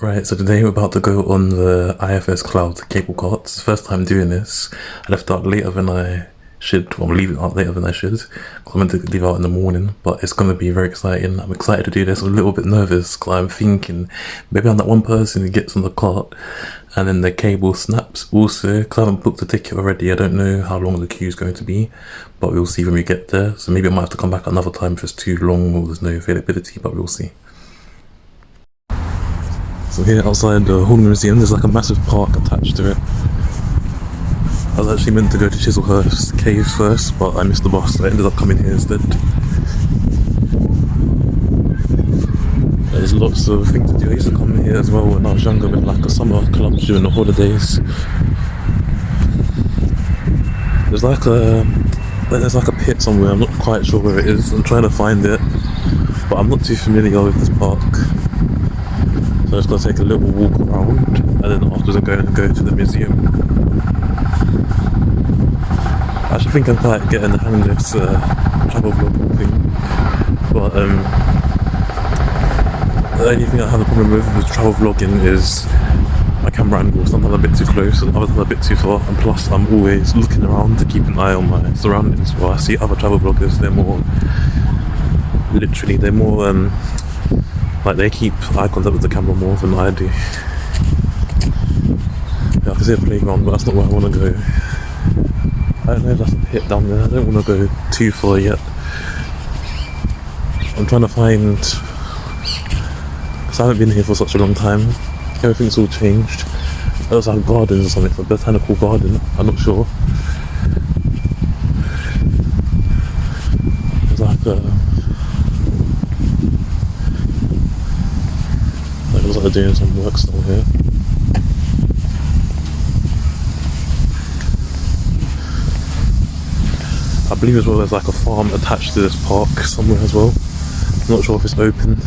Right, so today we're about to go on the IFS Cloud cable cart. It's the first time doing this. I left out later than I should. Well, I'm leaving out later than I should. 'Cause I'm meant to leave out in the morning, but it's going to be very exciting. I'm excited to do this. I'm a little bit nervous because I'm thinking maybe I'm that one person who gets on the cart and then the cable snaps. Also, because I haven't booked a ticket already, I don't know how long the queue is going to be, but we'll see when we get there. So maybe I might have to come back another time if it's too long or there's no availability, but we'll see. So here outside the Horn Museum, there's like a massive park attached to it. I was actually meant to go to Chislehurst Cave first, but I missed the bus, so I ended up coming here instead. There's lots of things to do. I used to come here as well when I was younger with like a summer club during the holidays. There's like a pit somewhere, I'm not quite sure where it is. I'm trying to find it, but I'm not too familiar with this park. So I'm just going to take a little walk around and then afterwards I'm going to go to the museum. I actually think I'm quite getting the hang of this travel vlog thing, but the only thing I have a problem with travel vlogging is my camera angle. Sometimes I'm a bit too close and other times a bit too far, and plus I'm always looking around to keep an eye on my surroundings. While I see other travel vloggers, they're more like they keep eye contact with the camera more than I do. Yeah, I can see a playground, but that's not where I want to go. I don't know if that's a pit down there. I don't want to go too far yet. I'm trying to find, because I haven't been here for such a long time. Everything's all changed. There's like gardens or something, a botanical garden. I'm not sure. There's like it looks like they're doing some work still here. I believe as well there's like a farm attached to this park somewhere as well. I'm not sure if it's open.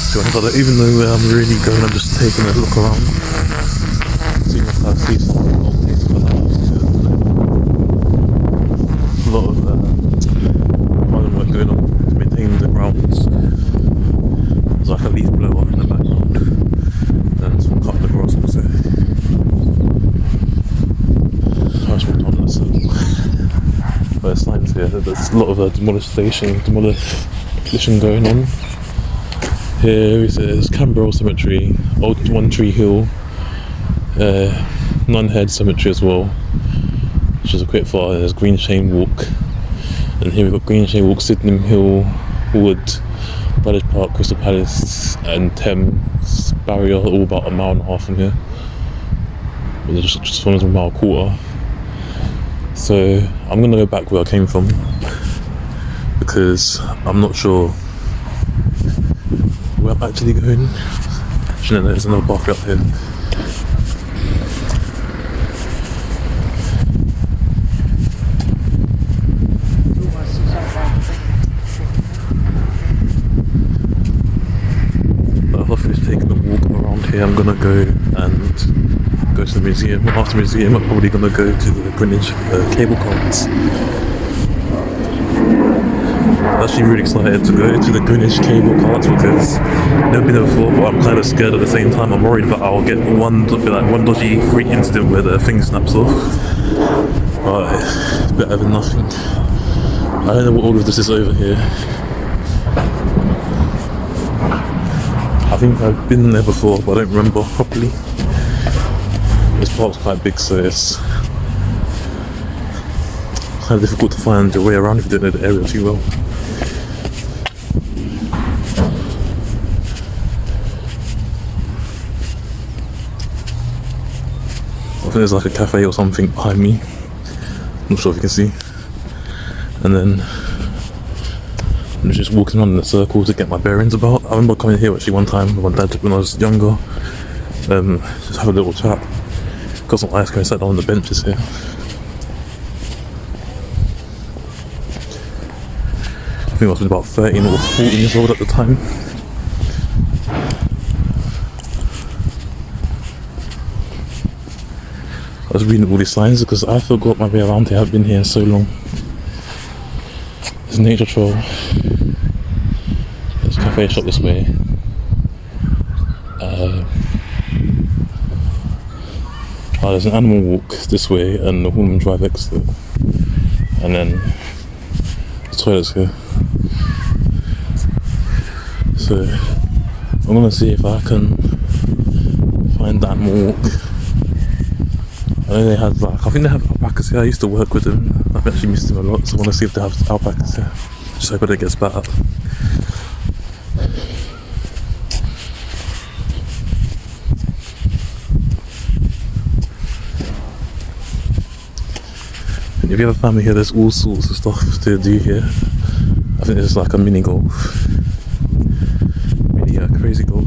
So I don't even know where I'm really going, I'm just taking a look around. See if I see something. A lot of garden work going on to maintain the grounds. There's like a leaf blower in the background and some cutting the grass also. I just walked on that circle. But there's signs here, there's a lot of demolition going on. Here it says Canberra Cemetery, Old One Tree Hill, Nunhead Cemetery as well, which is a quick far. There's Green Chain Walk, and here we've got Green Chain Walk, Sydenham Hill, Wood, Palace Park, Crystal Palace, and Thames Barrier, all about a mile and a half from here. But they're just one a mile quarter. So I'm gonna go back where I came from because I'm not sure where I'm actually going. Actually, no, there's another pathway up here. Taking a walk around here, I'm gonna go and go to the museum. After the museum, I'm probably gonna go to the Greenwich cable carts. I'm actually really excited to go to the Greenwich cable carts because I've never been there before, but I'm kind of scared at the same time. I'm worried that I'll get one dodgy freak incident where the thing snaps off. But it's better than nothing. I don't know what all of this is over here. I think I've been there before, but I don't remember properly. This park's quite big, so it's kind of difficult to find your way around if you don't know the area too well. I think there's like a cafe or something behind me. Not sure if you can see. And then I'm just walking around in a circle to get my bearings about. I remember coming here actually one time with my dad when I was younger. Just have a little chat. Got some ice cream, sat down on the benches here. I think I was about 13 or 14 years old at the time. was reading all these signs because I forgot my way around here. I've been here so long. There's a nature trail. There's a cafe shop this way. There's an animal walk this way and the Hornman Drive exit. And then the toilets here. So I'm gonna see if I can find the animal walk. I know they had I think they have alpacas here. I used to work with them. I've actually missed them a lot, so I want to see if they have alpacas here. Just hope it gets better. And if you have a family here, there's all sorts of stuff to do here. I think it's like a mini golf. Crazy golf.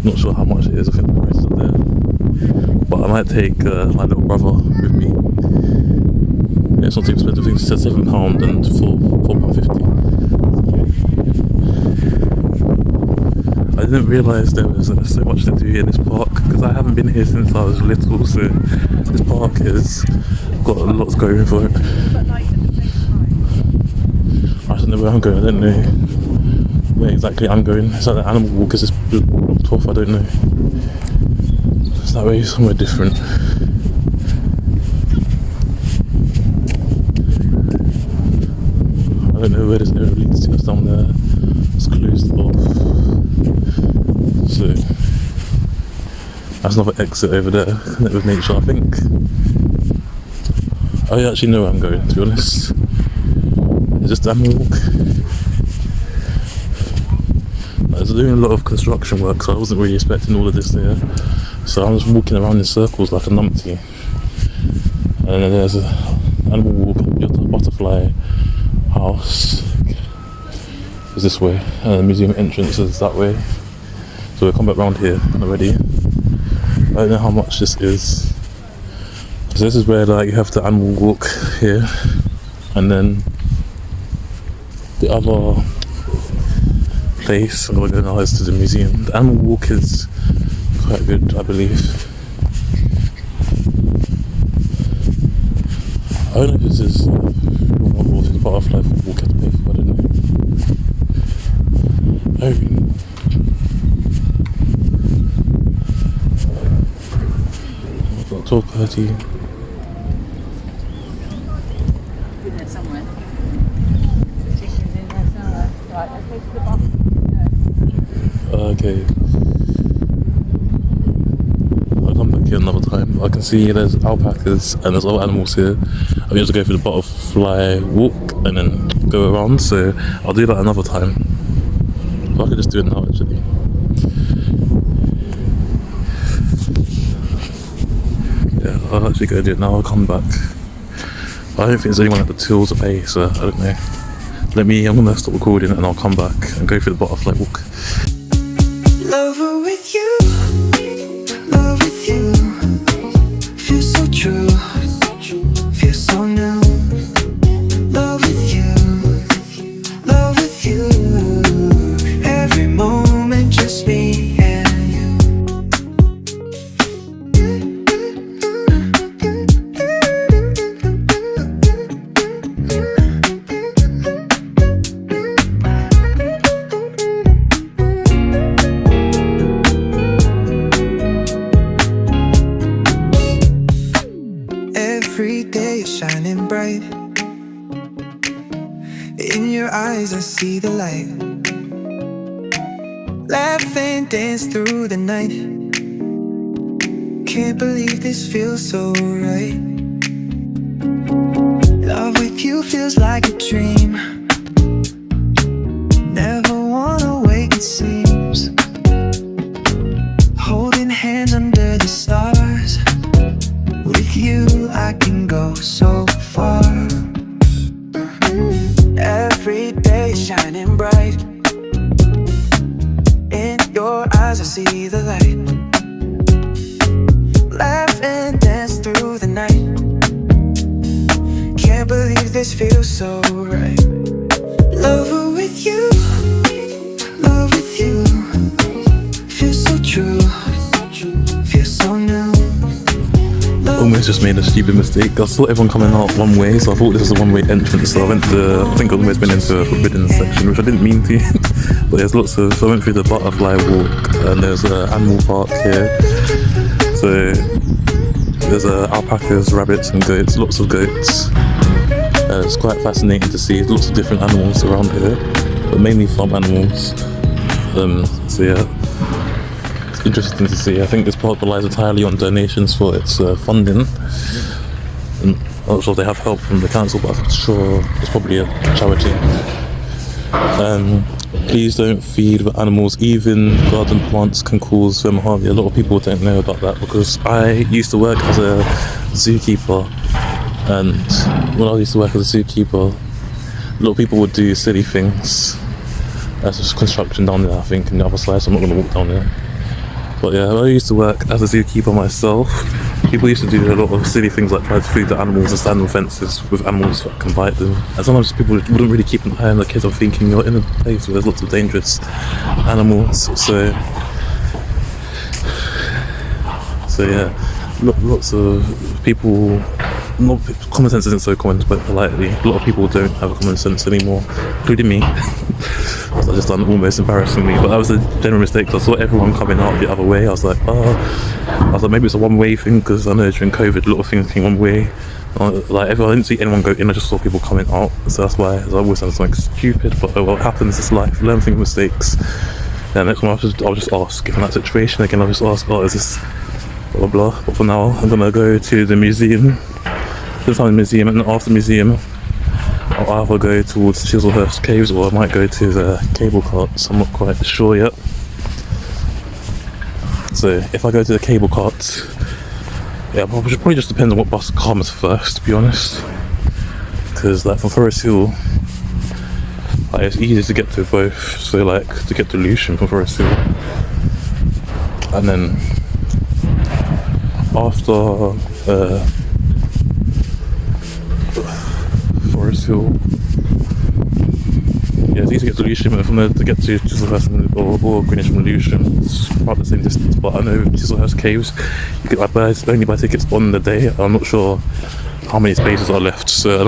Not sure how much it is, I think the price is up there. But I might take my little brother with me. Yeah, it's not too expensive, I think it said £7 and £4.50. I didn't realise there was so much to do in this park because I haven't been here since I was little, so this park has got a lot going for it. I don't know where I'm going, I don't know where exactly I'm going. It's like the animal walk, is this blocked off? I don't know. It's that way somewhere different. I don't know where this area leads to. It's down there. It's closed off. So that's another exit over there. Connect with nature, I think. I actually know where I'm going, to be honest. It's just a walk. There's doing a lot of construction work, so I wasn't really expecting all of this there. So I'm just walking around in circles like a numpty. And then there's an animal walk, butterfly house is this way, and the museum entrance is that way. So we'll come back round here already. I don't know how much this is. So this is where like you have the animal walk here, and then the other place I'm gonna go now is to the museum. The animal walk is quite good, I believe. I don't know if this is normal or if it's butterfly walk at the pay for, I don't know. Oh. I've got 12:30. Okay. I'll come back here another time. I can see there's alpacas and there's other animals here. I need to go through the butterfly walk and then go around, so I'll do that another time. But I could just do it now actually. Yeah, I'll actually go do it now. I'll come back. I don't think there's anyone at the till to pay, so I don't know. I'm gonna stop recording and I'll come back and go through the butterfly walk. Lover with you, love with you. Feel so true, feel so new. Love with you, love with you. Every moment just me and you. Every day is shining bright. In your eyes I see the light. Laugh and dance through the night. Can't believe this feels so right. Love with you feels like a dream. Never wanna wake, it seems. Holding hands under the stars. With you I can go so far. Every day is shining bright. In your eyes I see the light. Laugh and dance through the night. Can't believe this feels so right. Lover with you, love with you. true. Feel so new. Almost just made a stupid mistake. I saw everyone coming out one way, so I thought this was a one-way entrance. So I went to, I think I almost went into a forbidden section, which I didn't mean to. But there's lots of, so I went through the butterfly walk, and there's an animal park here. So there's alpacas, rabbits, and goats. Lots of goats. It's quite fascinating to see lots of different animals around here, but mainly farm animals. So yeah, it's interesting to see. I think this park relies entirely on donations for its funding. And I'm not sure if they have help from the council, but I'm sure it's probably a charity. Please don't feed the animals. Even garden plants can cause them harm. A lot of people don't know about that, because I used to work as a zookeeper, and when I used to work as a zookeeper, a lot of people would do silly things. There's just construction down there, I think, on the other side, so I'm not going to walk down there. But yeah, when I used to work as a zookeeper myself, people used to do a lot of silly things like try to feed the animals and stand on fences with animals that can bite them. And sometimes people wouldn't really keep an eye on the kids. I'm thinking you're in a place where there's lots of dangerous animals. So yeah, lots of people. Not common sense isn't so common, but politely, a lot of people don't have a common sense anymore, including me. So I just done almost embarrassingly, but that was a general mistake. I saw everyone coming out the other way. I was like, maybe it's a one-way thing, because I know during COVID a lot of things came one way. Like, if I didn't see anyone go in, I just saw people coming out. So that's why I always sound something stupid. But what happens is life. Learn from mistakes. And next one I'll just ask. If in that situation again, I'll just ask, is this blah blah blah. But for now, I'm gonna go to the museum. This time the museum, and after the museum I'll either go towards Chislehurst Caves, or I might go to the cable carts. I'm not quite sure yet. So if I go to the cable carts, yeah, probably just depends on what bus comes first, to be honest, because like from Forest Hill, like, it's easy to get to both. So like to get to Lewisham from Forest Hill, and then after Forest Hill, yeah, it's easy to get to Lewisham, and from there to get to Chislehurst or Greenwich from Lewisham, it's about the same distance. But I know Chislehurst Caves, you could only buy tickets on the day. I'm not sure how many spaces are left, so I'm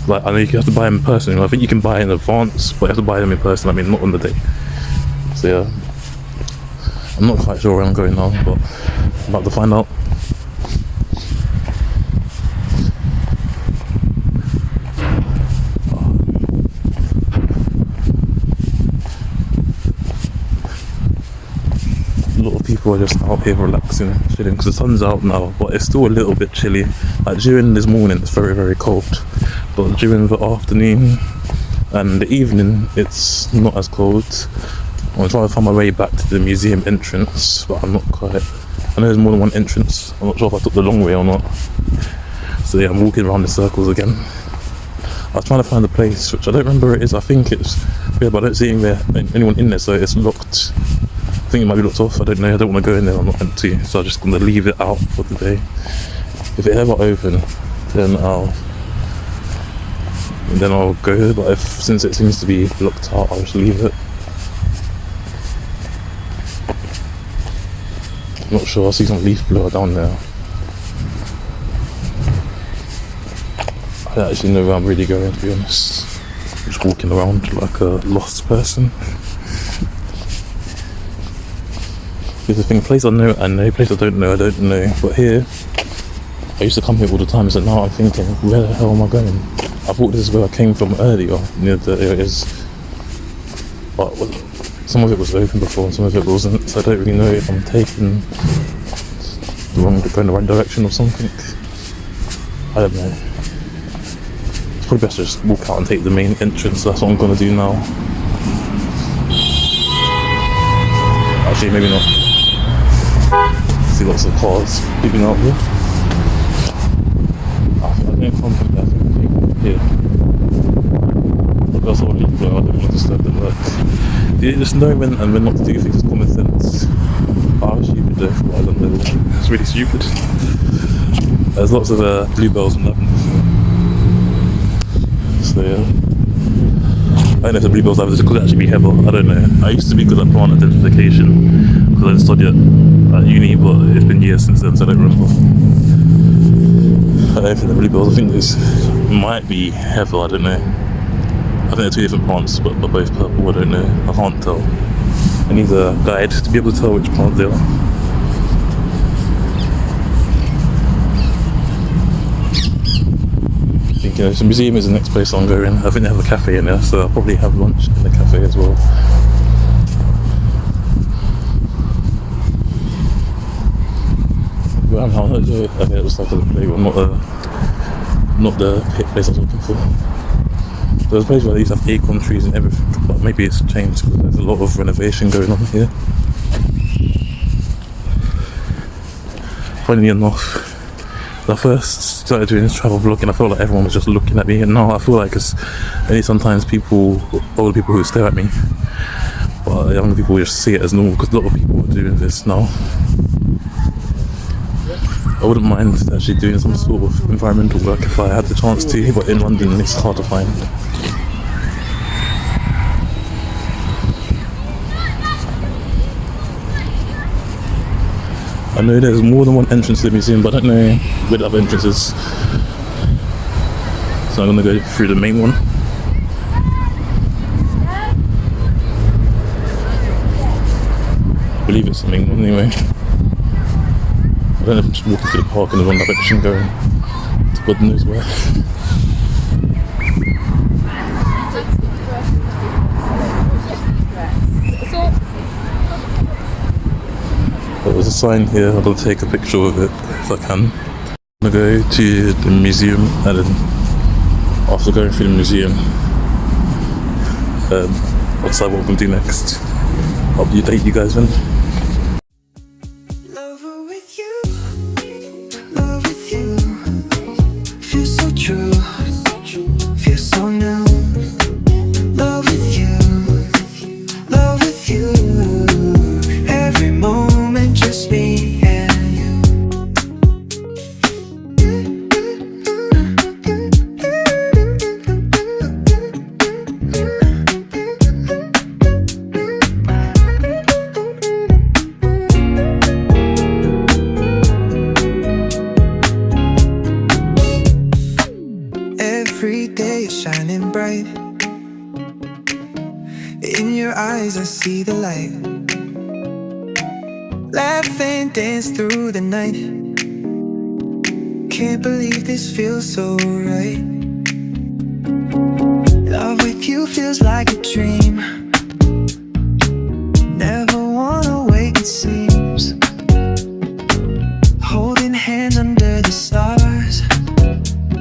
not I know you have to buy them in person. I think you can buy in advance, but you have to buy them in person. I mean, not on the day. So yeah, I'm not quite sure where I'm going now, but I'm about to find out. People are just out here relaxing, chilling, because the sun's out now, but it's still a little bit chilly. Like during this morning it's very, very cold, but during the afternoon and the evening it's not as cold. I'm trying to find my way back to the museum entrance, but I'm not quite. I know there's more than one entrance. I'm not sure if I took the long way or not. So yeah, I'm walking around in circles again. I was trying to find the place, which I don't remember where it is. I think it's yeah, but I don't see anyone in there, so it's locked. I think it might be locked off. I don't know. I don't want to go in there. I'm not meant to, so I'm just going to leave it out for the day. If it ever open, then I'll go. But since it seems to be locked out, I'll just leave it. I'm not sure. I see some leaf blower down there. I don't actually know where I'm really going, to be honest. I'm just walking around like a lost person. Here's the thing, place I know, place I don't know, But here, I used to come here all the time, so now I'm thinking, where the hell am I going? I thought this is where I came from earlier, near the areas. But some of it was open before, and some of it wasn't, so I don't really know if I'm taking going the right direction or something. I don't know. It's probably best to just walk out and take the main entrance, so that's what I'm going to do now. Actually, maybe not. See lots of cars peeping out here. I think I come from there, I think I came from here. But that's all leaf blower, I don't want to disturb the work. You just know when and when not to do things, it's common sense. I was stupid though, but I don't know. It's really stupid. There's lots of bluebells and lavenders. So yeah. I don't know if the bluebells lavenders could actually be heather, I don't know. I used to be good at plant identification because I studied it at uni, but it's been years since then, so I don't remember. I don't think they're really bills. I think this might be heather, I don't know. I think they're two different plants, but both purple, I don't know. I can't tell. I need a guide to be able to tell which plant they are. I think, the museum is the next place I'm going. I think they have a cafe in there, so I'll probably have lunch in the cafe as well. Okay, it was like a playground, not the pit place I was looking for. There's a place where they used to have acorn trees and everything, but maybe it's changed because there's a lot of renovation going on here. Funny enough, when I first started doing this travel vlogging, I felt like everyone was just looking at me, and now I feel like it's only sometimes older people who stare at me, but younger people just see it as normal because a lot of people are doing this now. I wouldn't mind actually doing some sort of environmental work if I had the chance to, but in London it's hard to find. I know there's more than one entrance to the museum, but I don't know where the other entrance is. So I'm gonna go through the main one. I believe it's the main one anyway. I don't know if I'm just walking through the park in the wrong direction, going to God knows where. There's a sign here, I've got to take a picture of it if I can. I'm gonna go to the museum, and then after going through the museum, I'll decide what I'm gonna do next. I'll update you guys then. Every day is shining bright. In your eyes I see the light. Laugh and dance through the night. Can't believe this feels so right. Love with you feels like a dream. Never wanna wake, it seems. Holding hands under the stars.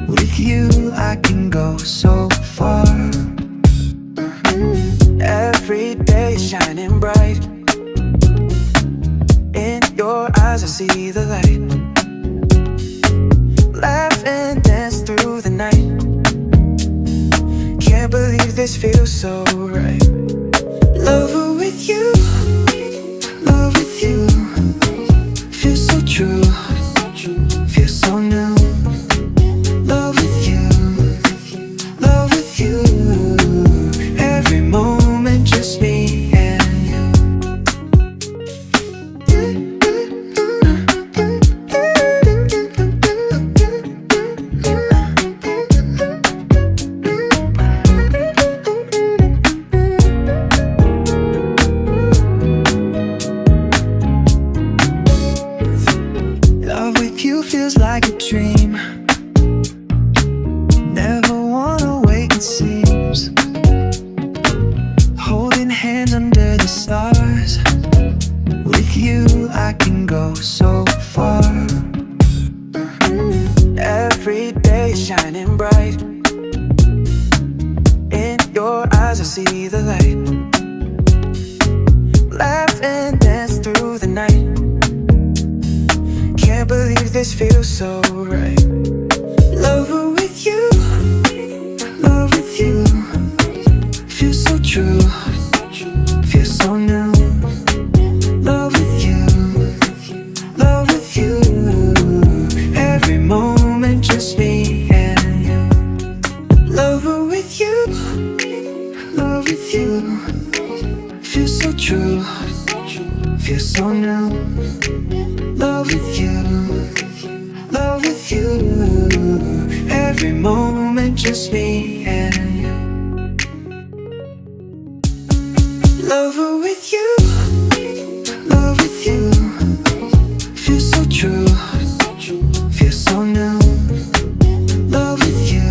With you I can go so far. Every day is shining bright. In your eyes I see the light. Laugh and dance through the night. Can't believe this feels so right. Love with you, love with you. Feels so true, feels so new. Feels like a dream. Never wanna wake, it seems. Holding hands under the stars. With you I can go so far. Every day is shining bright. In your eyes I see the light. Laugh and dance through the night. Can't believe this feels so right. Love with you, love with you. Feels so true, feels so new. Love with you, love with you. Every moment just me and you. Love with you, love with you. Feels so true, feels so new. now. Love with you, love with you. Every moment just me and you. Lover with you, love with you. Feels so true, feels so new. Love with you,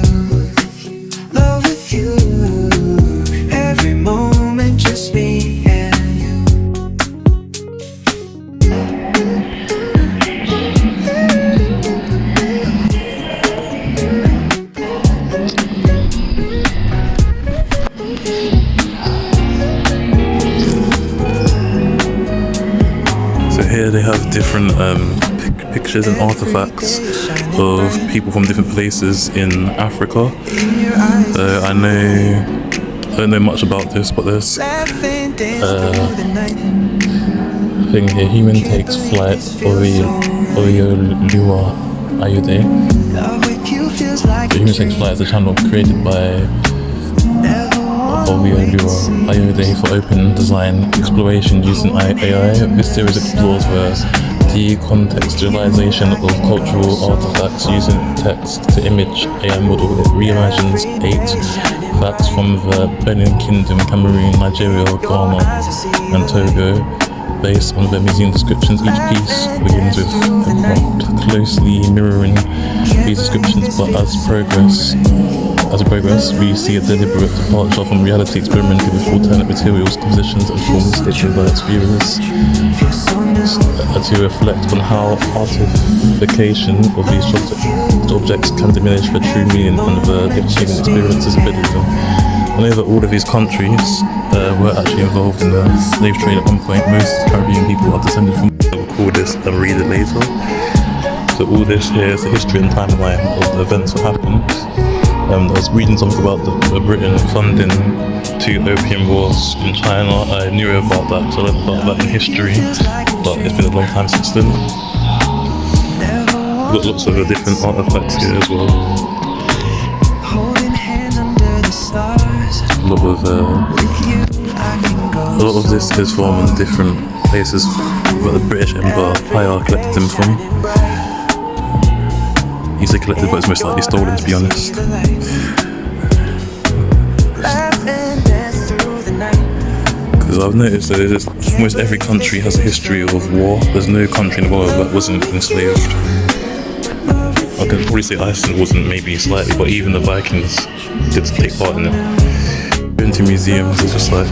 love with you. Every moment just me and you. So here they have different pictures and artifacts of people from different places in Africa. I don't know much about this, but there's thing here. Human takes flight. Oyolua Ayude. The Human takes flight is a channel created by Oyolua Ayude for open design exploration using AI. This series explores the decontextualization of cultural artifacts using text to image AI model. It reimagines 8 facts from the Benin Kingdom, Cameroon, Nigeria, Ghana, and Togo, based on their museum descriptions. Each piece begins with a prompt closely mirroring these descriptions, but as progress, we see a deliberate departure from reality, experimenting with alternate materials, compositions, and forms that invites viewers to reflect on how artification of these objects can diminish the true meaning and the human experiences embedded in them. I know that all of these countries were actually involved in the slave trade at one point. Most Caribbean people are descended from. I will call this and read it later. So all this here is the history and timeline of the events that happened. I was reading something about the Britain funding 2 opium wars in China. I knew about that, so I learned about that in history, but it's been a long time since then. We've got lots of different artifacts here as well. A lot of this is from different places where the British Empire collected them from. You say collected, but it's most likely stolen, to be honest. Because I've noticed that almost every country has a history of war. There's no country in the world that wasn't enslaved. I can probably say Iceland wasn't, maybe slightly, but even the Vikings did take part in it. Going to museums, it's just like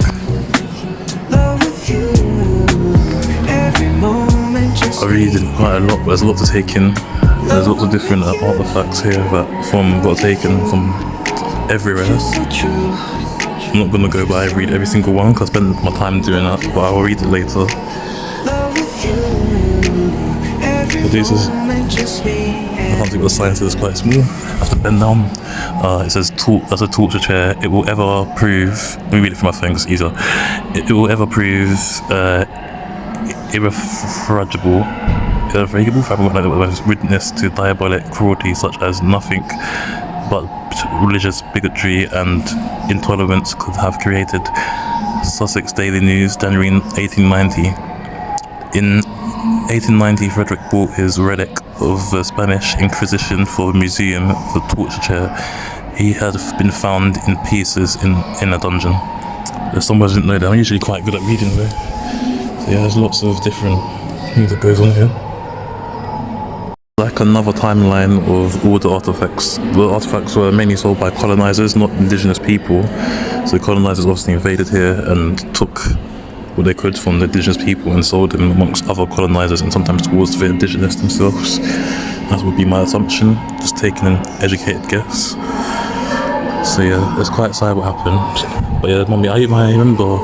I really did quite a lot, but there's a lot to take in. There's lots of different artifacts here that got taken from everywhere. I'm not gonna go by read every single one because I spend my time doing that, but I will read it later. So this is, I can't think what the sign says, it's quite small. I have to bend down. It says that's a torture chair. It will ever prove. Let me read it from my phone because it's easier. It will ever prove irrefragable witness to diabolic cruelty such as nothing but religious bigotry and intolerance could have created. Sussex Daily News, January 1890. In 1890, Frederick bought his relic of the Spanish Inquisition for a museum, the torture chair. He had been found in pieces in a dungeon. Some of us didn't know that. I'm usually quite good at reading though. So yeah, there's lots of different things that goes on here. Like another timeline of all the artifacts. The artifacts were mainly sold by colonizers, not indigenous people. So colonizers obviously invaded here and took what they could from the indigenous people and sold them amongst other colonizers and sometimes towards the indigenous themselves. That would be my assumption, just taking an educated guess. So yeah, it's quite sad what happened. But yeah, mummy, I remember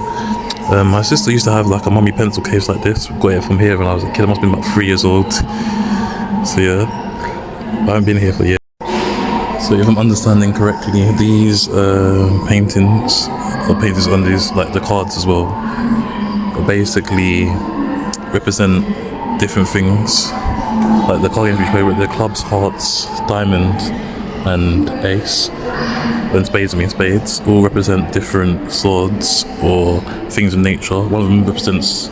my sister used to have like a mummy pencil case like this. We got it from here when I was a kid. I must have been about 3 years old. So yeah, I haven't been here for years. So if I'm understanding correctly, these paintings on these, like the cards as well, basically represent different things. Like the card games we play with, the clubs, hearts, diamond, and ace, and spades all represent different swords or things of nature. One of them represents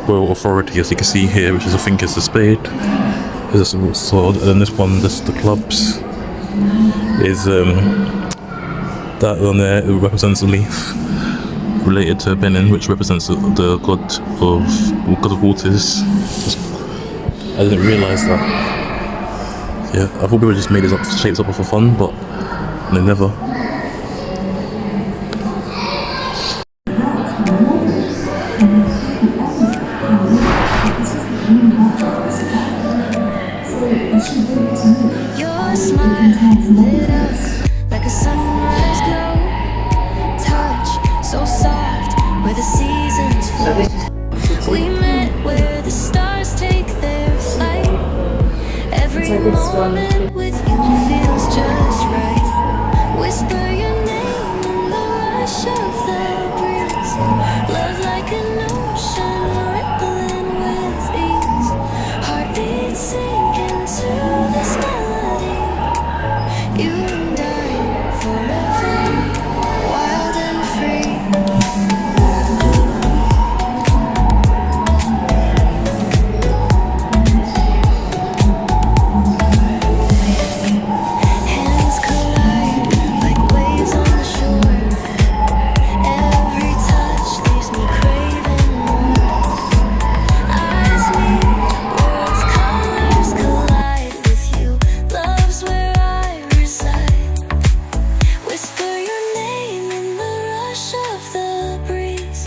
royal authority, as you can see here, which is I think is the spade. There's a sword, and then this one, this the clubs, is that on there. It represents a leaf related to Benin, which represents the god of waters. I didn't realise that. Yeah, I thought people just made these shapes up for fun, but they never. Your smile lit up like a sunrise glow. Touch so soft where the seasons flow. We met where the stars take their flight. Every moment with you feels just right. Whisper your name in the rush of the breeze. Love like an ocean rippling with ease. Heartbeats sink into this melody. You and I forever, wild and free. Hands collide like waves on the shore. Every touch leaves me craving more. Eyes meet, worlds, colors collide with you. Love's where I reside. Whisper your name in the rush of the breeze.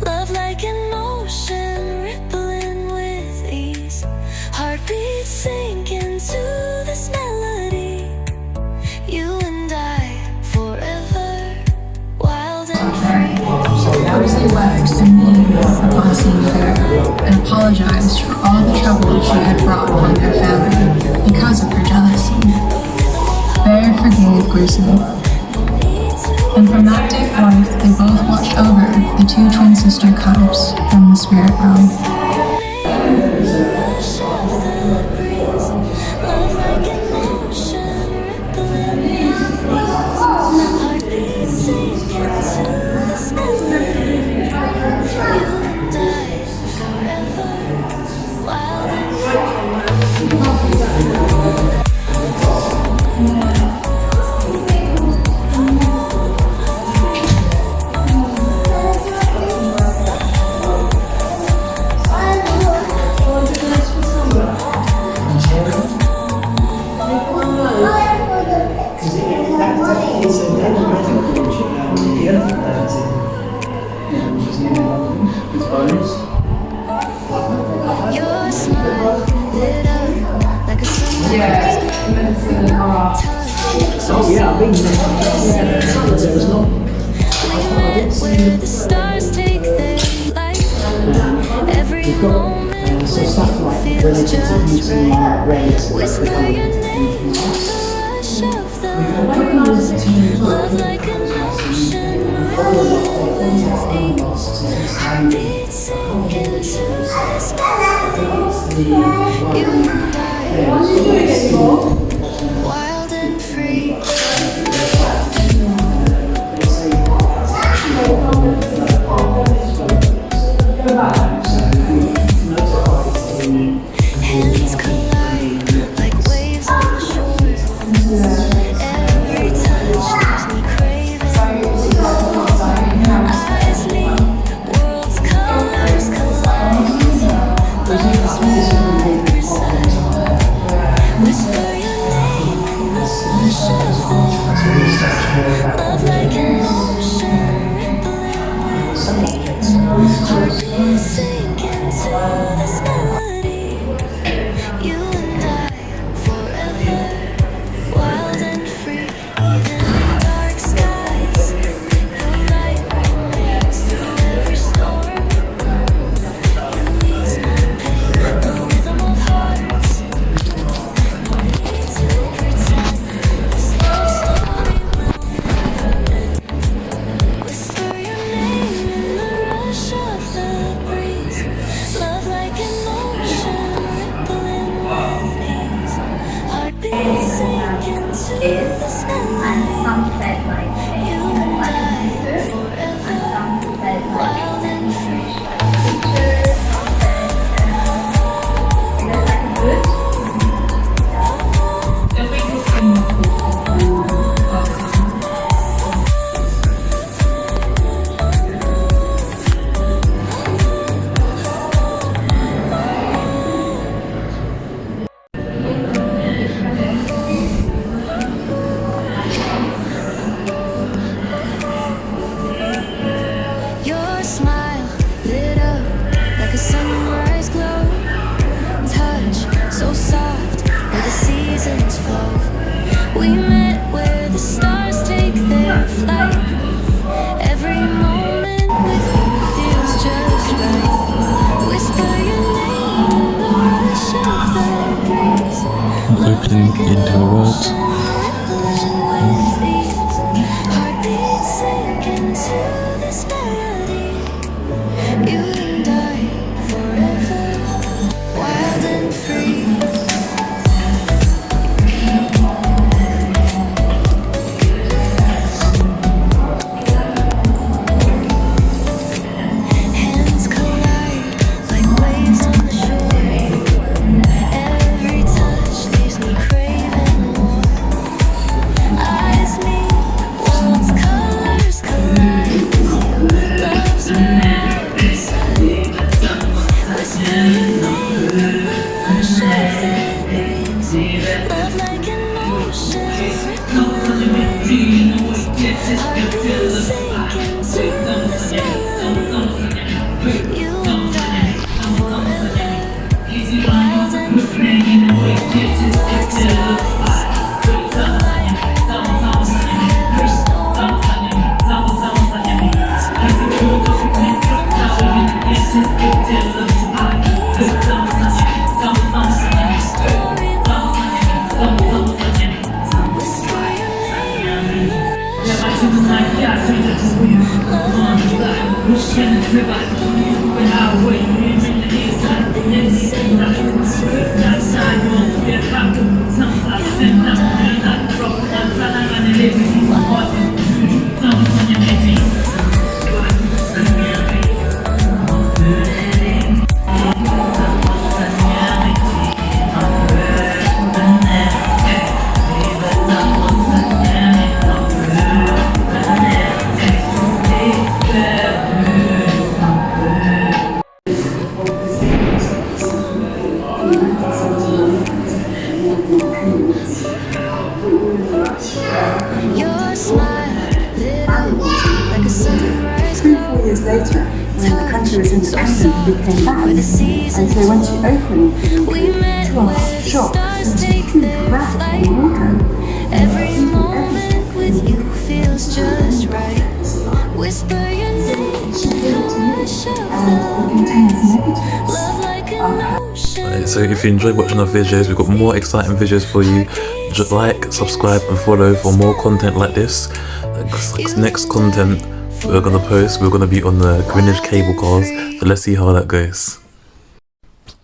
Love like an ocean rippling with ease. Heartbeats sink into this melody. You and I forever, wild and free. Purposely wept immediately upon seeing Pharaoh and apologized for all the trouble she had brought upon their family because of her jealousy. Pharaoh forgave gruesome love. And from that day forth, they both watched over the two twin sister cubs from the spirit realm. Love like an ocean rippling with ease. Heartbeats sink into this melody. You and I forever, wild and your smile lit up like a sunrise touch. So we met where the stars take their flight. Every moment with you feels just right. Whisper your name in the rush of the breeze. Love like an ocean rippling with ease. Heartbeats sink into this melody. You and I, wild and free. Hands collide like waves on the shore. Every touch leaves me craving more. Eyes meet, worlds, colors collide with you. Love's where I reside. Whisper your name in the rush of the breeze. Love like an ocean rippling with ease. Heartbeats sink into this melody. You and I forever, wild and free. Even in dark skies, your light remains through every storm. You ease my pain, the rhythm of hearts. No need to pretend this love story will never end. Whisper your name in the rush of the breeze. Love like an ocean rippling with ease. Heartbeats sink into this melody. You and I forever, wild and free. We met where the stars take their flight. Every moment with you feels just right. Whisper your name in the rush of the breeze. Opening into a world. Rippling with ease. Heartbeats sink into this melody. You and I forever, wild and free. Hands collide like waves on the shore. Every touch leaves me craving more. Eyes meet, worlds colors collide. Love's inside. Whisper your name in the rush of the breeze. Love like an ocean, rippling waves. Heartbeats sink into this melody. You and I forever, wild and free. Dark skies, the light remains. Every storm Your smile lit up like a sunrise glow. 4 years later, when the country was independent, we came back. Where the And seasons so once you open we met to our where the shop, stars there's a take huge their rack flight. in the wardrobe. Every moment with you feels just right. Whisper your name in the rush of the breeze. Love like an ocean. So if you enjoyed watching our videos, we've got more exciting videos for you. Just like, subscribe and follow for more content like this. Next content we're gonna post, we're gonna be on the Greenwich cable cars, so let's see how that goes.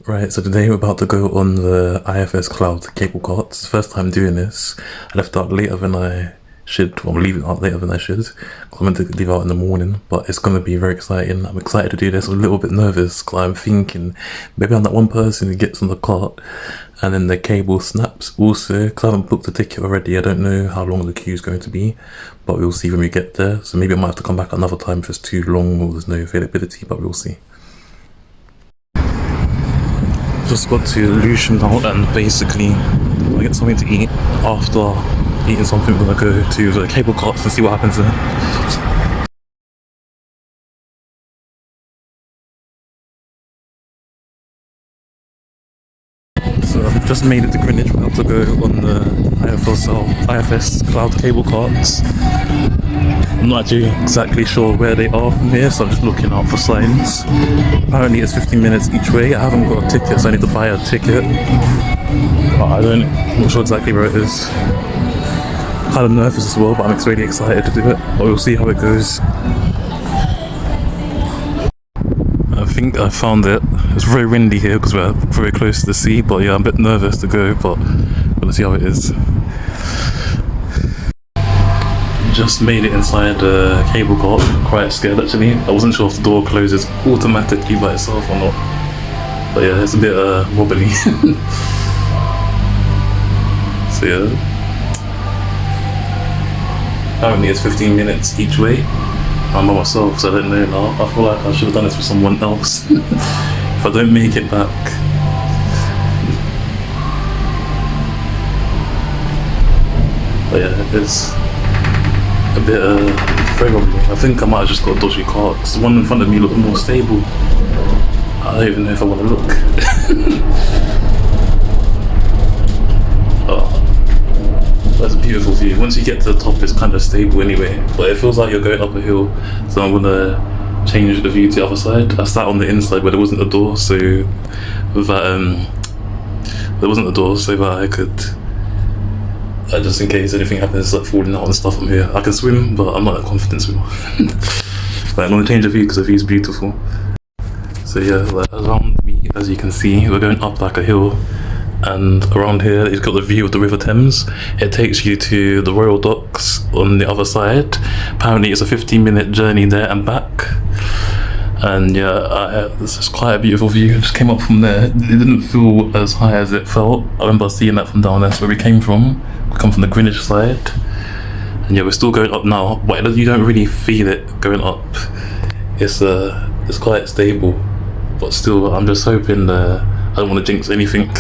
Right, so today we're about to go on the IFS Cloud cable car. It's the first time doing this. I left out later than I should, well, I'm leaving out later than I should. I'm meant to leave out in the morning, but it's going to be very exciting. I'm excited to do this. I'm a little bit nervous because I'm thinking maybe I'm that one person who gets on the cart and then the cable snaps. Also, because I haven't booked the ticket already, I don't know how long the queue is going to be, but we'll see when we get there. So maybe I might have to come back another time if it's too long or there's no availability, but we'll see. Just got to Lewisham now, and basically I get something to eat. After eating something, we're gonna go to the cable carts and see what happens there. So I've just made it to Greenwich. We're about to go on the IFS Cloud cable carts. I'm not actually exactly sure where they are from here, so I'm just looking out for signs. Apparently it's 15 minutes each way. I haven't got a ticket, so I need to buy a ticket. But I'm not sure exactly where it is. Kind of nervous as well, but I'm really excited to do it. But we'll see how it goes. I think I found it. It's very windy here because we're very close to the sea, but yeah, I'm a bit nervous to go, but we'll see how it is. Just made it inside the cable car. Quite scared actually. I wasn't sure if the door closes automatically by itself or not. But yeah, it's a bit wobbly. So yeah. Apparently it's 15 minutes each way. I'm by myself, so I don't know now. I feel like I should have done this with someone else. If I don't make it back. But yeah, it's a bit very wobbly. I think I might have just got a dodgy car because the one in front of me looked more stable. I don't even know if I want to look. Oh, there's once you get to the top, it's kind of stable anyway. But it feels like you're going up a hill, so I'm gonna change the view to the other side. I sat on the inside where there wasn't a door, so with that, there wasn't a door, so that I could, just in case anything happens, like falling out and stuff. I'm here. I can swim, but I'm not a confident swimmer. But I'm gonna change the view because the view's beautiful. So yeah, like around me, as you can see, we're going up like a hill. And around here, it's got the view of the River Thames. It takes you to the Royal Docks on the other side. Apparently, it's a 15-minute journey there and back. And yeah, this is quite a beautiful view. I just came up from there. It didn't feel as high as it felt. I remember seeing that from down there. That's where we came from. We come from the Greenwich side. And yeah, we're still going up now, but you don't really feel it going up. It's quite stable, but still, I'm just hoping I don't want to jinx anything.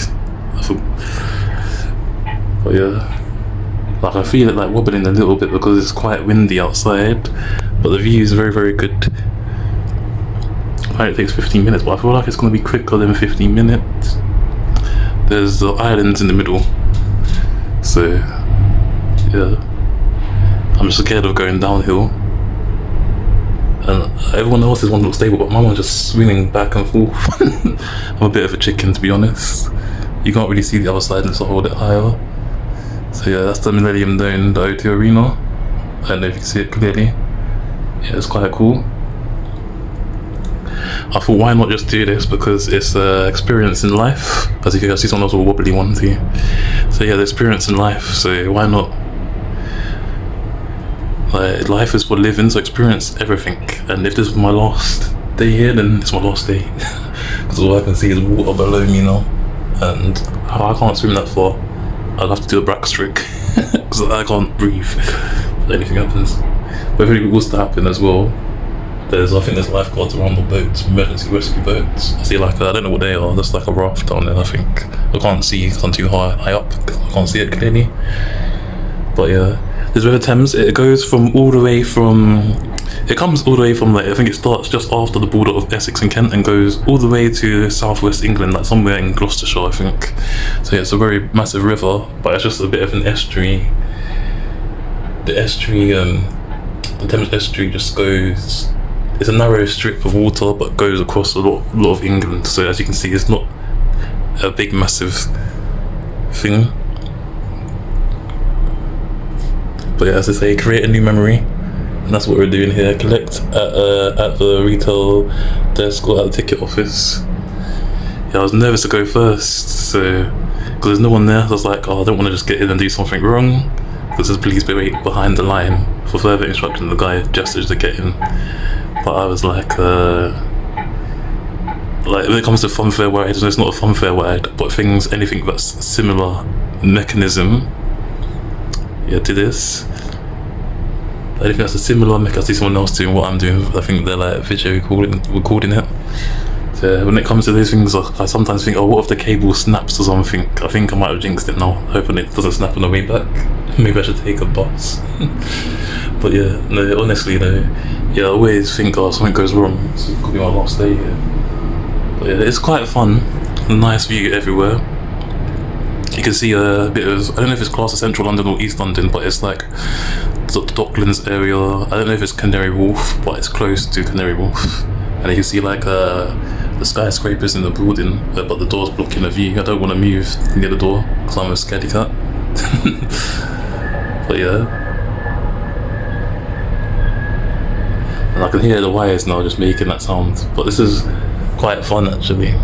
But yeah, like I feel it like wobbling a little bit because it's quite windy outside, but the view is very, very good. Apparently it takes 15 minutes, but I feel like it's going to be quicker than 15 minutes. There's the islands in the middle, so yeah, I'm just scared of going downhill. And everyone else is one that looks stable, but my one's just swinging back and forth. I'm a bit of a chicken, to be honest. You can't really see the other side unless I hold it higher. So yeah, that's the Millennium Dome, the O2 Arena. I don't know if you can see it clearly. Yeah, it's quite cool. I thought, why not just do this, because it's an experience in life. As you can see, someone else will wobbly one too. So yeah, the experience in life, so why not? Like, life is for living, so experience everything. And if this is my last day here, then it's my last day. Because all I can see is water below me now. And I can't swim that far. I'll have to do a backstroke because I can't breathe if anything happens. But if anything was to happen as well, I think there's lifeguards around the boats, emergency rescue boats. I see like, I don't know what they are, there's like a raft down there, I think. I can't see, it's too high up, I can't see it clearly. But yeah, this River Thames, it goes from all the way from, it comes all the way from like, I think it starts just after the border of Essex and Kent and goes all the way to southwest England, like somewhere in Gloucestershire, I think. So yeah, it's a very massive river, but it's just a bit of an estuary. The Thames estuary just goes, it's a narrow strip of water, but goes across a lot of England. So as you can see, it's not a big, massive thing. But yeah, as I say, create a new memory. And that's what we're doing here. Collect at the retail desk or at the ticket office. Yeah, I was nervous to go first, so because there's no one there, so I was like, oh, I don't want to just get in and do something wrong. Because there's police wait behind the line for further instruction. The guy gestures to get in, but I was like when it comes to funfair rides, it's not a funfair ride, but anything that's similar mechanism. Yeah, to this. Anything that's a similar mechanism, I see someone else doing what I'm doing. I think they're like video recording it. So when it comes to those things, I sometimes think, oh, what if the cable snaps or something? I think I might have jinxed it now, hoping it doesn't snap on the way back. Maybe I should take a bus. But yeah, no, honestly though, yeah, I always think, oh, something goes wrong, so it could be my last day here. But yeah, it's quite fun, a nice view everywhere. You can see a bit of, I don't know if it's classed as Central London or East London, but it's like the Docklands area. I don't know if it's Canary Wharf, but it's close to Canary Wharf. And you can see like the skyscrapers in the building, but the door's blocking the view. I don't want to move near the door because I'm a scaredy cat. But yeah. And I can hear the wires now just making that sound. But this is quite fun actually.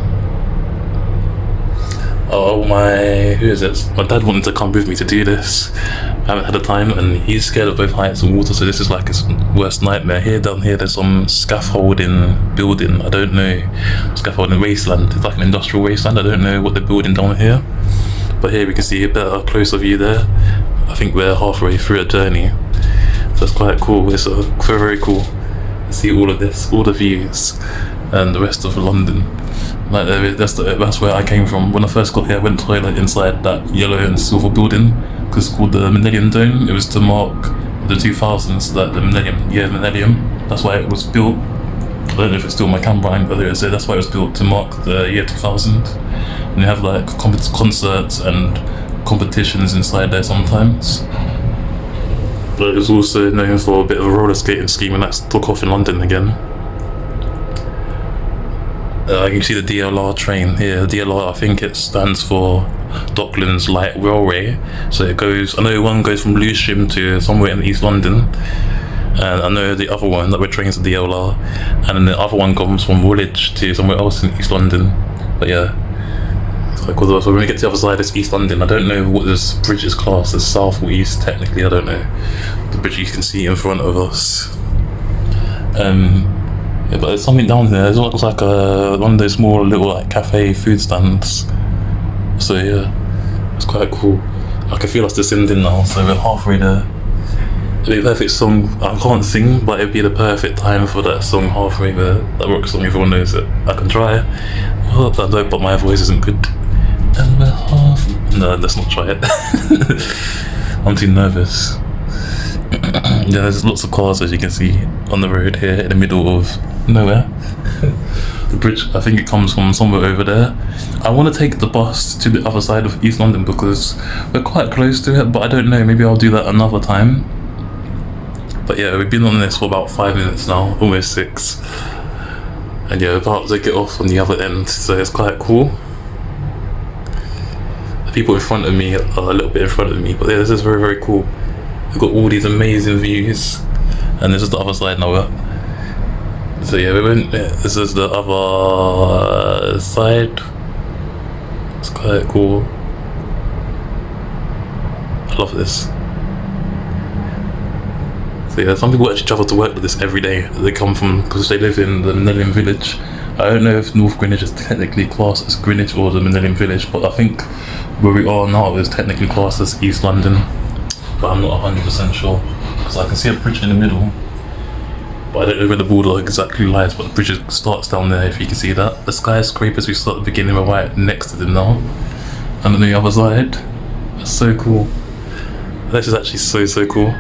Oh, who is it? My dad wanted to come with me to do this. I haven't had the time, and he's scared of both heights and water, so this is like his worst nightmare. Down here, there's some scaffolding building. I don't know, scaffolding wasteland. It's like an industrial wasteland. I don't know what they're building down here. But here we can see a better, closer view there. I think we're halfway through a journey. So it's quite cool. It's very, very cool to see all of this, all the views, and the rest of London. Like that's where I came from. When I first got here, I went to toilet inside that yellow and silver building because it's called the Millennium Dome. It was to mark the 2000s, that the millennium. That's why it was built. I don't know if it's still my camera angle there, so that's why it was built, to mark the year 2000. And they have like concerts and competitions inside there sometimes. but it's also known for a bit of a roller skating scheme, and that's took off in London again. You can see the DLR train here. DLR, I think it stands for Docklands Light Railway. So it goes, I know one goes from Lewisham to somewhere in East London, and I know the other one that we're trains to DLR, and then the other one comes from Woolwich to somewhere else in East London. But yeah, it's like, so when we get to the other side, it's East London. I don't know what this bridge is classed as, south or east technically, I don't know. The bridge you can see in front of us. Yeah, but there's something down there. It looks like one of those small little like cafe food stands. So yeah, it's quite cool. I can feel us descending now, so we're halfway there. It'd be a perfect song. I can't sing, but it'd be the perfect time for that song halfway there. That rock song, everyone knows it. I can try it. Oh, I know, but my voice isn't good. And we're half. No, let's not try it. I'm too nervous. Yeah, there's lots of cars, as you can see, on the road here in the middle of nowhere. The bridge, I think it comes from somewhere over there. I want to take the bus to the other side of East London because we're quite close to it, but I don't know, maybe I'll do that another time. But yeah, we've been on this for about 5 minutes now, almost 6. And yeah, about to get off on the other end, so it's quite cool. The people in front of me are a little bit in front of me, but yeah, this is very, very cool. We've got all these amazing views, and this is the other side now. So yeah, this is the other side. It's quite cool. I love this. So yeah, some people actually travel to work with this every day. They come from, because they live in the Millennium Village. I don't know if North Greenwich is technically classed as Greenwich or the Millennium Village, but I think where we are now is technically classed as East London. But I'm not 100% sure, because I can see a bridge in the middle. But I don't know where the border exactly lies, but the bridge starts down there, if you can see that. The skyscrapers we start at the beginning are right next to them now. And on the other side, that's so cool. This is actually so cool.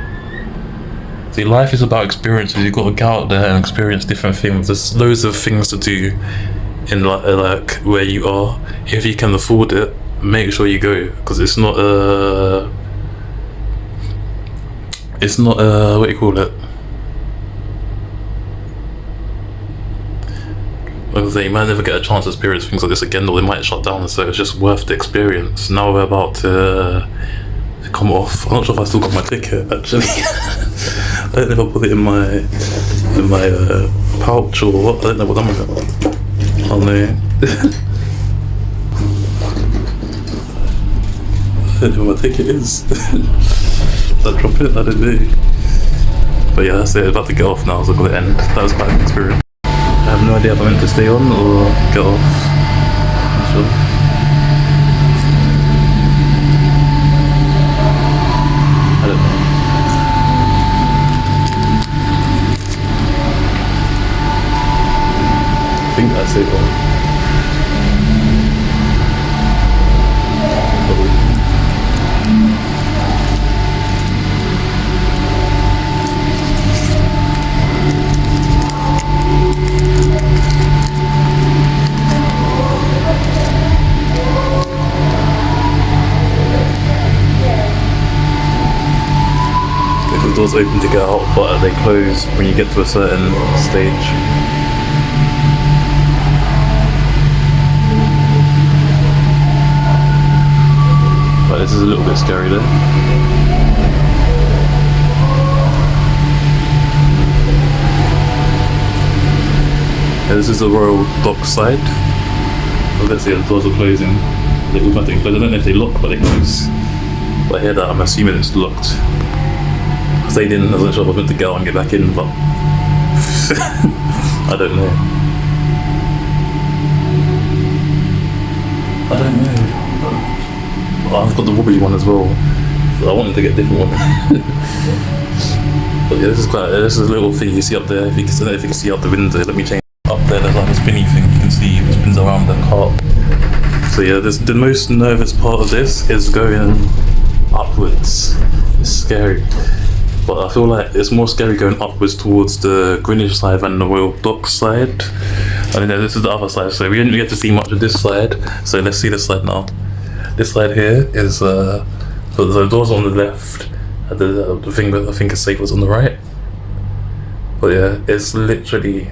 See, life is about experiences. You've got to go out there and experience different things. There's loads of things to do in like where you are. If you can afford it, make sure you go, because it's not what do you call it? Like I say, you might never get a chance to experience things like this again, or they might shut down, so it's just worth the experience. Now we're about to come off. I'm not sure if I still got my ticket, actually. I don't know if I put it in my pouch or what. I don't know what I'm gonna. Oh no. I don't know what my ticket is. Did I drop it? I don't know. But yeah, that's it. About to get off now, so I'm gonna end. That was quite an experience. I have no idea if I'm meant to stay on or get off. I'm not sure. I don't know. I think that's it all. The doors open to get out, but they close when you get to a certain stage. But this is a little bit scary though. Yeah, this is the Royal Dock side. Well, let's see, the doors are closing. They automatically close. I don't know if they lock, but they close. But I hear that, I'm assuming it's locked. I stayed in, I wasn't sure if I was meant to go and get back in, but I don't know. I don't know. Well, I've got the wobbly one as well, so I wanted to get a different one. But yeah, this is a little thing you see up there. If you can, I don't know if you can see out the window. Let me change. Up there, there's like a spinny thing you can see. It spins around the cart. So yeah, the most nervous part of this is going upwards. It's scary. But I feel like it's more scary going upwards towards the Greenwich side than the Royal Dock side. I mean, this is the other side, so we didn't get to see much of this side. So let's see this side now. This side here is, so the doors on the left, and The thing that I think is safe was on the right. But yeah, it's literally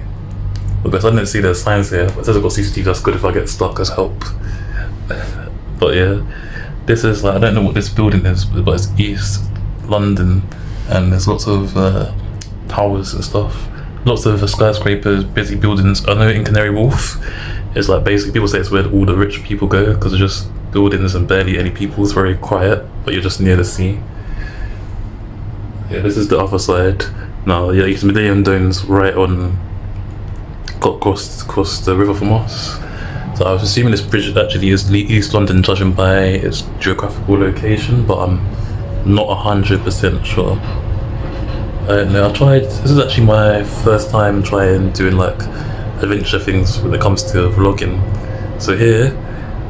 the best. I didn't see the signs here, but it says I've got CCTV, that's good if I get stuck as help. But yeah, this is like, I don't know what this building is, but it's East London, and there's lots of towers and stuff. Lots of skyscrapers, busy buildings. I know in Canary Wharf, it's like basically people say it's where all the rich people go because it's just buildings and barely any people. It's very quiet, but you're just near the sea. Yeah, this is the other side. Now, yeah, it's Millennium Dome's right on, got across the river from us. So I was assuming this bridge actually is East London, judging by its geographical location, but I'm not 100% sure. I don't know, this is actually my first time trying doing like adventure things when it comes to vlogging. So here,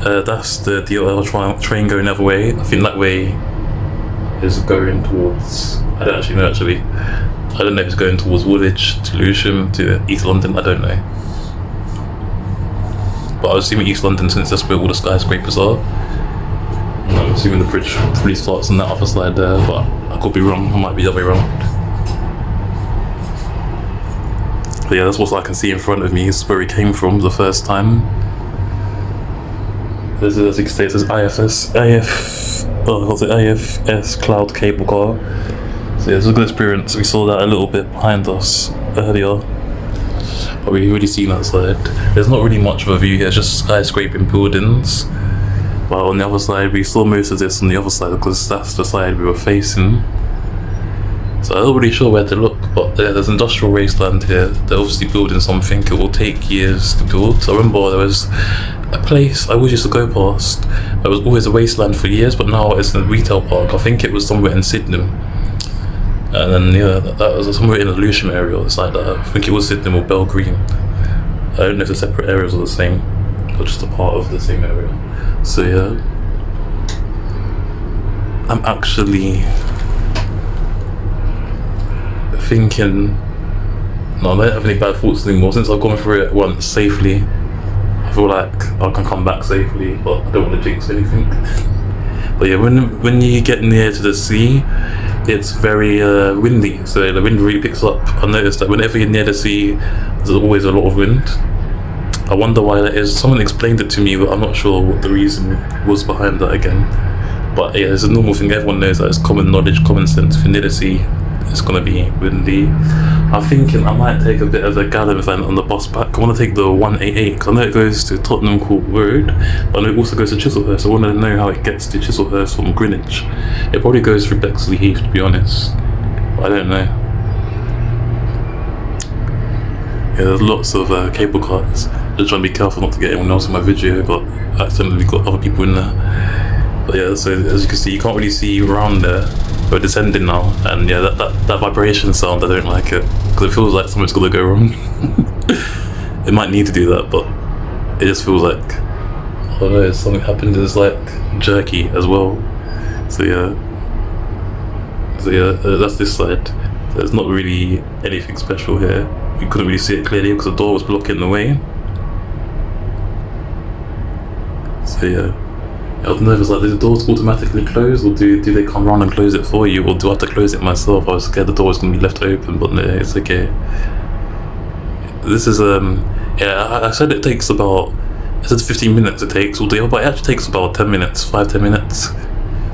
that's the DLR train going the other way. I think that way is going towards, I don't actually know actually. I don't know if it's going towards Woolwich, to Lewisham, to East London, I don't know. But I was assuming East London since that's where all the skyscrapers are. And I'm assuming the bridge probably starts on that other side there, but I could be wrong, I might be the other way around. But yeah, that's what I can see in front of me, is where we came from the first time. As you can see, it says IFS Cloud Cable Car. So yeah, it's a good experience. We saw that a little bit behind us earlier, but we've already seen that side. There's not really much of a view here, it's just skyscraping buildings. But on the other side, we saw most of this on the other side because that's the side we were facing. So I'm not really sure where to look, but yeah, there's industrial wasteland here. They're obviously building something, it will take years to build. So I remember there was a place I always used to go past. It was always a wasteland for years, but now it's a retail park. I think it was somewhere in Sydenham. And then yeah, that was somewhere in the Lewisham area. It's like that. I think it was Sydenham or Bell Green. I don't know if the separate areas are the same, or just a part of the same area. So yeah, I'm actually thinking, no, I don't have any bad thoughts anymore. Since I've gone through it once safely, I feel like I can come back safely, but I don't want to jinx anything. But yeah, when you get near to the sea, it's very windy, so the wind really picks up. I noticed that whenever you're near the sea, there's always a lot of wind. I wonder why that is. Someone explained it to me, but I'm not sure what the reason was behind that again. But yeah, it's a normal thing, everyone knows that. It's common knowledge, common sense. If you're near the sea, it's gonna be windy. I'm thinking I might take a bit of a gallon van on the bus back. I want to take the 188 because I know it goes to Tottenham Court Road, but I know it also goes to Chislehurst. I want to know how it gets to Chislehurst from Greenwich. It probably goes through Bexley Heath, to be honest, but I don't know. Yeah, there's lots of cable cars. Just trying to be careful not to get anyone else in my video, but accidentally got other people in there. But yeah, so as you can see, you can't really see around there. We're descending now, and yeah, that vibration sound, I don't like it because it feels like something's gonna go wrong. It might need to do that, but it just feels like, I don't know, something happened. It's like jerky as well. So yeah, that's this side. So there's not really anything special here. We couldn't really see it clearly because the door was blocking the way. So yeah, I was nervous, like, do the doors automatically close, or do they come around and close it for you, or do I have to close it myself? I was scared the door was going to be left open, but no, it's okay. This is, yeah, I said it takes about, it says 15 minutes it takes all day, but it actually takes about 10 minutes, 5-10 minutes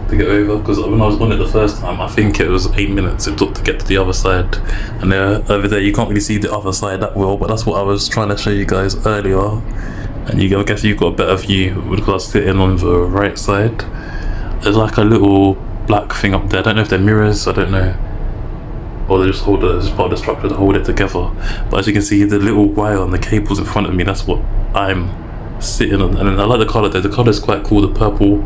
to get over, because when I was on it the first time, I think it was 8 minutes it took to get to the other side. And over there, you can't really see the other side that well, but that's what I was trying to show you guys earlier. And I guess you've got a better view because I was sitting on the right side. There's like a little black thing up there. I don't know if they're mirrors, I don't know. Or they just hold it as part of the structure to hold it together. But as you can see, the little wire and the cables in front of me, that's what I'm sitting on. And I like the colour there. The colour is quite cool, the purple,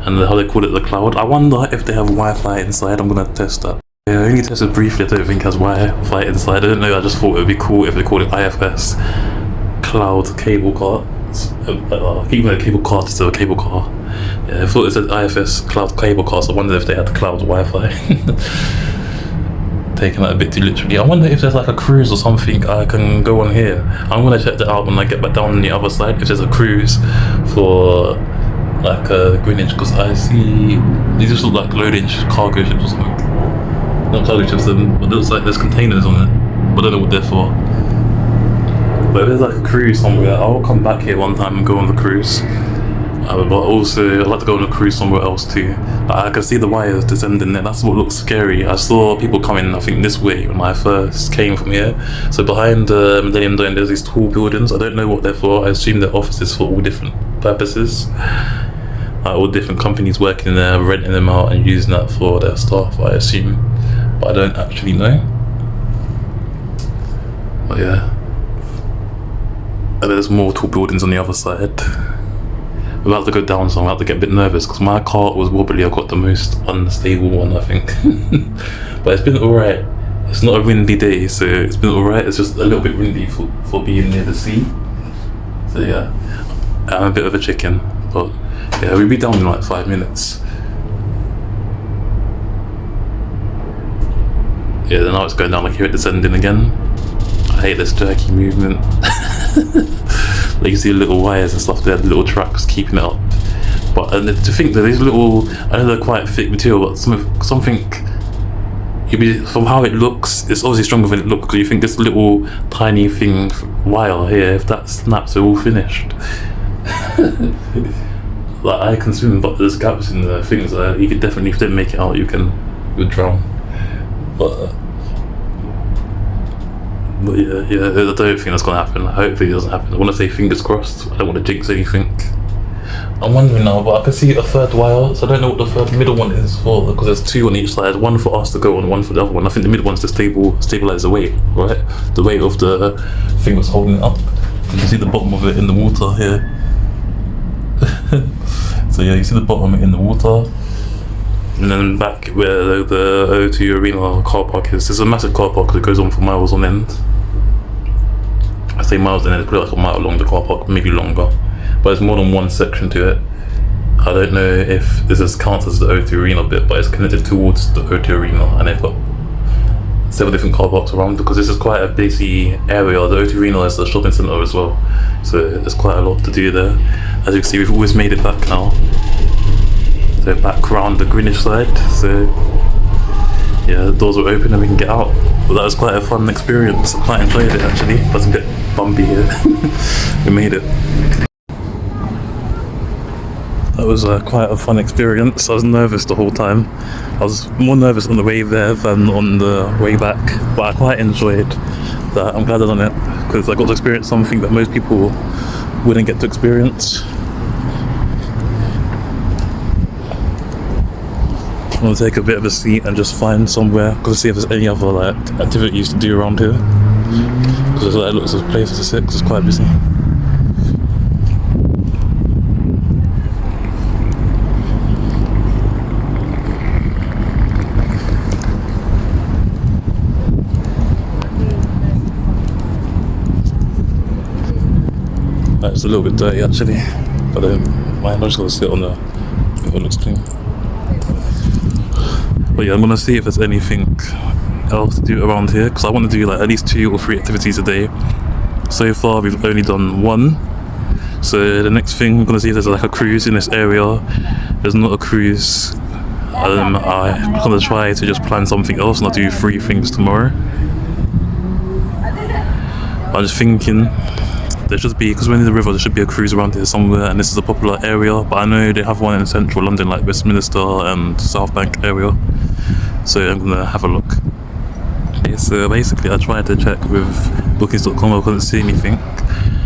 and how they call it the cloud. I wonder if they have Wi-Fi inside. I'm gonna test that. Yeah, I only tested briefly. I don't think it has Wi-Fi inside. I didn't know. I just thought it would be cool if they called it IFS Cloud Cable Car. Even a cable car instead of a cable car. Yeah, I thought it said IFS Cloud Cable Car, so I wondered if they had cloud Wi-Fi. Taking that a bit too literally. I wonder if there's like a cruise or something I can go on here. I'm gonna check that out when I get back down on the other side, if there's a cruise for like Greenwich, because I see these just look like loading cargo ships or something. not cargo ships, but it looks like there's containers on it. But I don't know what they're for. But if there's like a cruise somewhere, I'll come back here one time and go on the cruise. But also, I'd like to go on a cruise somewhere else too. I can see the wires descending there. That's what looks scary. I saw people coming, I think, this way when I first came from here. So behind the Millennium Dome, there's these tall buildings. I don't know what they're for. I assume they're offices for all different purposes. All different companies working there, renting them out and using that for their staff, I assume. But I don't actually know. But yeah. And there's more tall buildings on the other side. I'm about to go down, so I'm about to get a bit nervous because my cart was wobbly. I got the most unstable one, I think. But it's been alright. It's not a windy day, so it's been alright. It's just a little bit windy for being near the sea. So yeah, I'm a bit of a chicken, but yeah, we'll be down in like 5 minutes. Yeah, then now it's going down, like hear it descending again. I hate this jerky movement. Like you see little wires and stuff there, little tracks keeping it up. But to think that these little, I know they're quite thick material, but something, from how it looks, it's obviously stronger than it looks, because you think this little tiny thing, wire here, if that snaps, they're all finished. Like I can swim, but there's gaps in the things that you could definitely, if you didn't make it out, you would drown. But yeah, I don't think that's gonna happen. Hopefully it doesn't happen. I want to say fingers crossed. I don't want to jinx anything. I'm wondering now, but I can see a third wire, so I don't know what the third middle one is for, because there's two on each side, one for us to go on, one for the other one. I think the middle one's to stabilize the weight, right? The weight of the thing that's holding it up. You can see the bottom of it in the water here. So yeah, you see the bottom in the water. And then back where the O2 Arena car park is, there's a massive car park that goes on for miles on end. I say miles on end, it's probably like a mile along the car park, maybe longer. But there's more than one section to it. I don't know if this counts as the O2 Arena bit, but it's connected towards the O2 Arena, and they've got several different car parks around, because this is quite a busy area. The O2 Arena is the shopping centre as well, so there's quite a lot to do there. As you can see, we've always made it back now. So back around the Greenwich side, so yeah, the doors are open and we can get out. But that was quite a fun experience. I quite enjoyed it actually. It was a bit bumpy here. We made it. That was quite a fun experience. I was nervous the whole time. I was more nervous on the way there than on the way back, but I quite enjoyed that. I'm glad I done it, because I got to experience something that most people wouldn't get to experience. I'm gonna take a bit of a seat and just find somewhere, because see if there's any other like activities to do around here, because there's like lots of places to sit, because it's quite busy. It's a little bit dirty actually, but I don't mind. I'm just gonna sit on there if it looks clean. But yeah, I'm gonna see if there's anything else to do around here, because I want to do like at least 2 or 3 activities a day. So far we've only done 1, so the next thing I'm gonna see if there's like a cruise in this area. There's not a cruise. I'm gonna try to just plan something else and I'll do 3 things tomorrow. I'm just thinking there should be, because we're near the river, there should be a cruise around here somewhere, and this is a popular area, but I know they have one in central London, like Westminster and South Bank area, so I'm gonna have a look. Okay, so basically I tried to check with bookings.com, I couldn't see anything.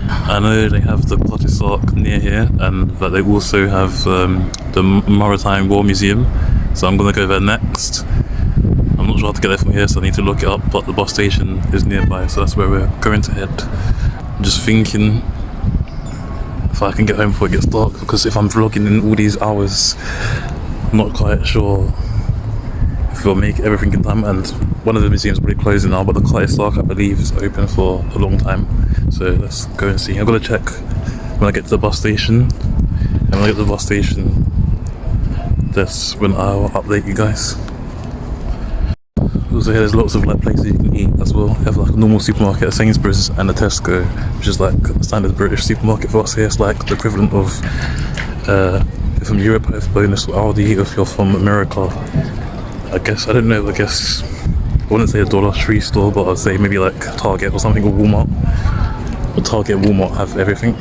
I know they have the Cottage Ark near here, and that they also have the Maritime War Museum, so I'm gonna go there next. I'm not sure how to get there from here, so I need to look it up, but the bus station is nearby, so that's where we're going to head. I'm just thinking if I can get home before it gets dark, because if I'm vlogging in all these hours, I'm not quite sure if we'll make everything in time. And one of the museums is probably closing now, but the Cottage Ark I believe is open for a long time, so let's go and see. I'm gonna check when I get to the bus station, and when I get to the bus station, that's when I'll update you guys. Also here there's lots of like places you can eat as well. You have like a normal supermarket, a Sainsbury's and a Tesco, which is like a standard British supermarket for us here. It's like the equivalent of if from Europe, if bonus or Aldi, if you're from America. I guess, I don't know, I guess wouldn't say a Dollar Tree store, but I'd say maybe like Target or something, or Walmart. But Target and Walmart have everything.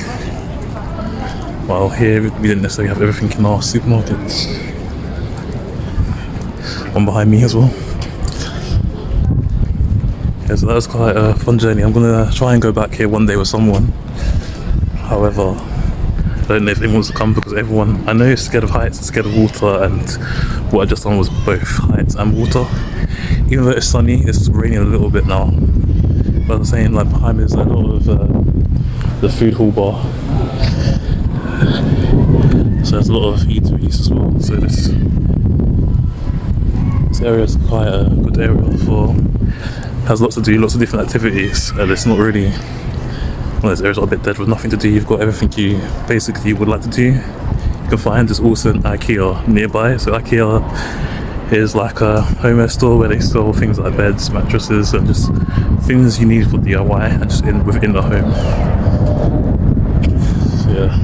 While here we didn't necessarily have everything in our supermarkets. One behind me as well. Yeah, so that was quite a fun journey. I'm gonna try and go back here one day with someone. However, I don't know if anyone wants to come because everyone I know is scared of heights and scared of water, and what I just done was both heights and water. Even though it's sunny, it's raining a little bit now. But I'm saying, like, behind me is a lot of the food hall bar. So there's a lot of eateries as well. So this area is quite a good area for, has lots to do, lots of different activities, and it's not really one of those areas that are a bit dead with nothing to do. You've got everything you basically would like to do. You can find there's also an IKEA nearby. So IKEA is like a homeware store where they sell things like beds, mattresses, and just things you need for DIY and just within the home. So yeah.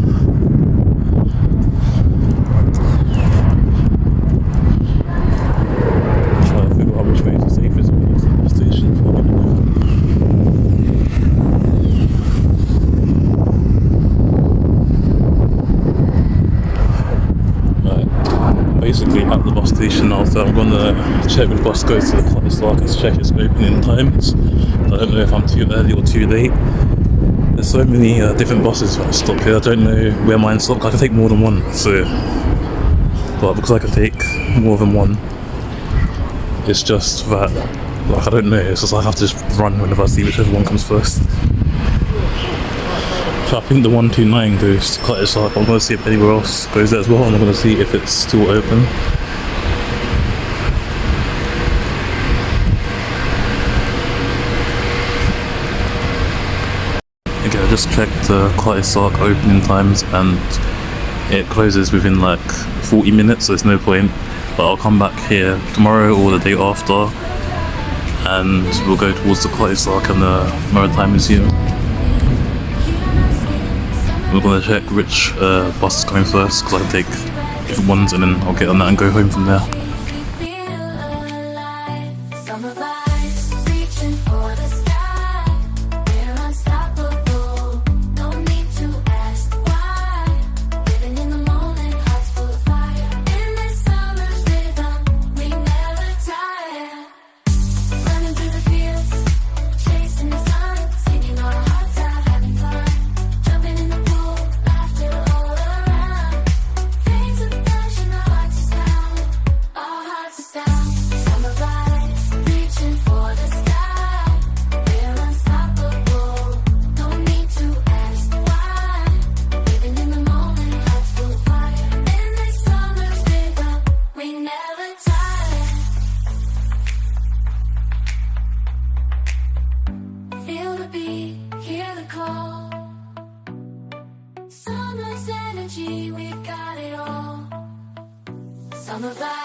Trying to figure out which way is the safest way to the bus station for me. Basically at the bus station now, so I'm gonna check when the bus goes to the Cottage Lark and check its opening times. I don't know if I'm too early or too late. There's so many different buses that stop here. I don't know where mine stop. I can take more than one, so but because I can take more than one, it's just that, like, I don't know, it's just like I have to just run whenever I see whichever one comes first. So I think the 129 goes to Cottage Lark. I'm going to see if anywhere else goes there as well, and I'm going to see if it's still open. Okay, I just checked the Cottage Lark opening times, and it closes within like 40 minutes, so there's no point. But I'll come back here tomorrow or the day after, and we'll go towards the Cottage Lark and the Maritime Museum. We're going to check which bus is coming first, because I can take different ones and then I'll get on that and go home from there. Summer vibe.